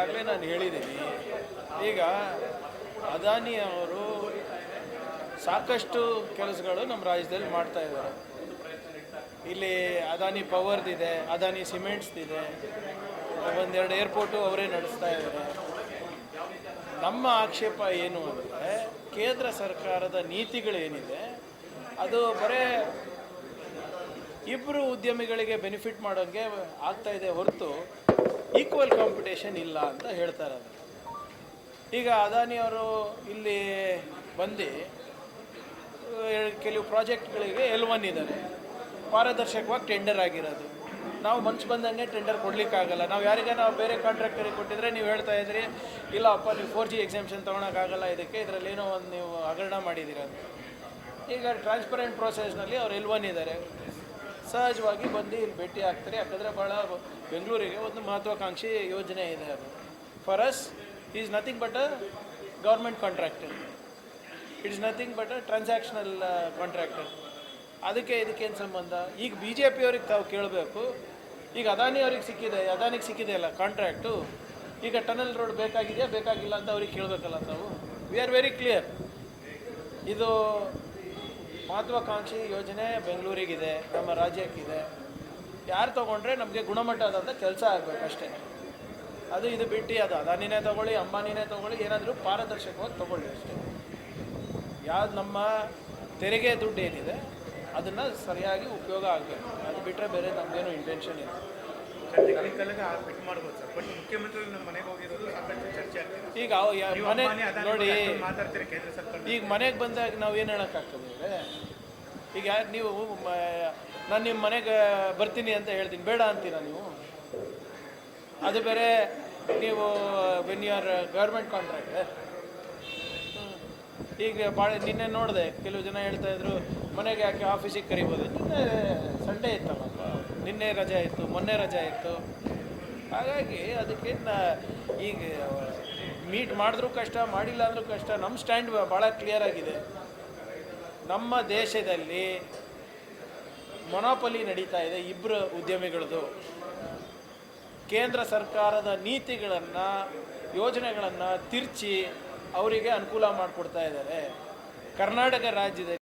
ಈಗಾಗಲೇ ನಾನು ಹೇಳಿದ್ದೀನಿ. ಈಗ ಅದಾನಿ ಅವರು ಸಾಕಷ್ಟು ಕೆಲಸಗಳು ನಮ್ಮ ರಾಜ್ಯದಲ್ಲಿ ಮಾಡ್ತಾ ಇದ್ದಾರೆ. ಇಲ್ಲಿ ಅದಾನಿ ಪವರ್ದಿದೆ, ಅದಾನಿ ಸಿಮೆಂಟ್ಸ್ದಿದೆ, ಒಂದೆರಡು ಏರ್ಪೋರ್ಟು ಅವರೇ ನಡೆಸ್ತಾ ಇದ್ದಾರೆ. ನಮ್ಮ ಆಕ್ಷೇಪ ಏನು ಅಂದರೆ ಕೇಂದ್ರ ಸರ್ಕಾರದ ನೀತಿಗಳೇನಿದೆ ಅದು ಬರೀ ಇಬ್ಬರು ಉದ್ಯಮಿಗಳಿಗೆ ಬೆನಿಫಿಟ್ ಮಾಡೋಂಗೆ ಆಗ್ತಾ ಇದೆ ಹೊರತು ಈಕ್ವಲ್ ಕಾಂಪಿಟೇಷನ್ ಇಲ್ಲ ಅಂತ ಹೇಳ್ತಾರೆ. ಈಗ ಅದಾನಿ ಅವರು ಇಲ್ಲಿ ಬಂದು ಕೆಲವು ಪ್ರಾಜೆಕ್ಟ್ಗಳಿಗೆ L1 ಇದ್ದಾರೆ, ಪಾರದರ್ಶಕವಾಗಿ ಟೆಂಡರ್ ಆಗಿರೋದು. ನಾವು ಮನ್ಸು ಬಂದಂಗೆ ಟೆಂಡರ್ ಕೊಡಲಿಕ್ಕಾಗಲ್ಲ. ನಾವು ನಾವು ಬೇರೆ ಕಾಂಟ್ರಾಕ್ಟರಿಗೆ ಕೊಟ್ಟಿದ್ರೆ ನೀವು ಹೇಳ್ತಾ ಇದ್ರಿ ಇಲ್ಲಪ್ಪ ನೀವು 4G ಎಕ್ಸಾಮ್ಷನ್ ತೊಗೊಳಕ್ಕಾಗಲ್ಲ, ಇದರಲ್ಲಿ ಏನೋ ಒಂದು ನೀವು ಹಗರಣ ಮಾಡಿದ್ದೀರ ಅಂತ. ಈಗ ಟ್ರಾನ್ಸ್ಪರೆಂಟ್ ಪ್ರೋಸೆಸ್ನಲ್ಲಿ ಅವ್ರು L1 ಇದ್ದಾರೆ, ಸಹಜವಾಗಿ ಬಂದು ಇಲ್ಲಿ ಭೇಟಿ ಆಗ್ತಾರೆ. ಯಾಕಂದರೆ ಭಾಳ ಬೆಂಗಳೂರಿಗೆ ಒಂದು ಮಹತ್ವಾಕಾಂಕ್ಷಿ ಯೋಜನೆ ಇದೆ. ಅದು for us is nothing but a government contractor, it is nothing but a transactional contractor. ಇದಕ್ಕೇನು ಸಂಬಂಧ? ಈಗ BJP ಅವ್ರಿಗೆ ತಾವು ಕೇಳಬೇಕು. ಈಗ ಅದಾನಿಗೆ ಸಿಕ್ಕಿದೆ ಅಲ್ಲ ಕಾಂಟ್ರಾಕ್ಟು, ಈಗ ಟನಲ್ ರೋಡ್ ಬೇಕಾಗಿದೆಯಾ ಬೇಕಾಗಿಲ್ಲ ಅಂತ ಅವ್ರಿಗೆ ಕೇಳಬೇಕಲ್ಲ ತಾವು. ವಿ ಆರ್ ವೆರಿ ಕ್ಲಿಯರ್, ಇದು ಮಹತ್ವಾಕಾಂಕ್ಷಿ ಯೋಜನೆ ಬೆಂಗಳೂರಿಗಿದೆ, ನಮ್ಮ ರಾಜ್ಯಕ್ಕಿದೆ. ಯಾರು ತೊಗೊಂಡ್ರೆ ನಮಗೆ ಗುಣಮಟ್ಟದಂಥ ಕೆಲಸ ಆಗಬೇಕಷ್ಟೇ. ಇದು ಬಿಟ್ಟು ಅದು ಅದಾನಿನೇ ತೊಗೊಳ್ಳಿ, ಅಂಬಾನಿನೇ ತೊಗೊಳ್ಳಿ, ಏನಾದರೂ ಪಾರದರ್ಶಕವಾಗಿ ತೊಗೊಳ್ಳಿ ಅಷ್ಟೇ. ಯಾವ್ದು ನಮ್ಮ ತೆರಿಗೆ ದುಡ್ಡು ಏನಿದೆ ಅದನ್ನು ಸರಿಯಾಗಿ ಉಪಯೋಗ ಆಗಬೇಕು. ಅದು ಬಿಟ್ಟರೆ ಬೇರೆ ನಮಗೇನು ಇಂಟೆನ್ಷನ್ ಇಲ್ಲ. ಈಗ ಮನೆ ನೋಡಿ, ಈಗ ಮನೆಗೆ ಬಂದಾಗ ನಾವು ಏನು ಹೇಳೋಕ್ಕಾಗ್ತದೆ? ಈಗ ನೀವು ನಾನು ನಿಮ್ಮ ಮನೆಗೆ ಬರ್ತೀನಿ ಅಂತ ಹೇಳ್ತೀನಿ, ಬೇಡ ಅಂತೀರಾ ನೀವು? ಅದು ಬೇರೆ. ನೀವು when you are government contractor. ಈಗ ನಿನ್ನೆ ನೋಡಿದೆ, ಕೆಲವು ಜನ ಹೇಳ್ತಾಯಿದ್ರು ಮನೆಗೆ ಯಾಕೆ ಆಫೀಸಿಗೆ ಕರಿಬೋದು. ನಿನ್ನೆ ಸಂಡೇ ಇತ್ತಲ್ಲಪ್ಪ, ನಿನ್ನೆ ರಜೆ ಇತ್ತು, ಮೊನ್ನೆ ರಜೆ ಇತ್ತು. ಹಾಗಾಗಿ ಅದಕ್ಕೆ ಈಗ ಮೀಟ್ ಮಾಡಿದ್ರೂ ಕಷ್ಟ, ಮಾಡಿಲ್ಲ ಅಂದರೂ ಕಷ್ಟ. ನಮ್ಮ ಸ್ಟ್ಯಾಂಡ್ ಭಾಳ ಕ್ಲಿಯರ್ ಆಗಿದೆ. ನಮ್ಮ ದೇಶದಲ್ಲಿ ಮೊನೋಪಲಿ ನಡೀತಾ ಇದೆ ಇಬ್ಬರು ಉದ್ಯಮಿಗಳದು. ಕೇಂದ್ರ ಸರ್ಕಾರದ ನೀತಿಗಳನ್ನು, ಯೋಜನೆಗಳನ್ನು ತಿರ್ಚಿ ಅವರಿಗೆ ಅನುಕೂಲ ಮಾಡಿಕೊಡ್ತಾ ಇದ್ದಾರೆ. ಕರ್ನಾಟಕ ರಾಜ್ಯದಲ್ಲಿ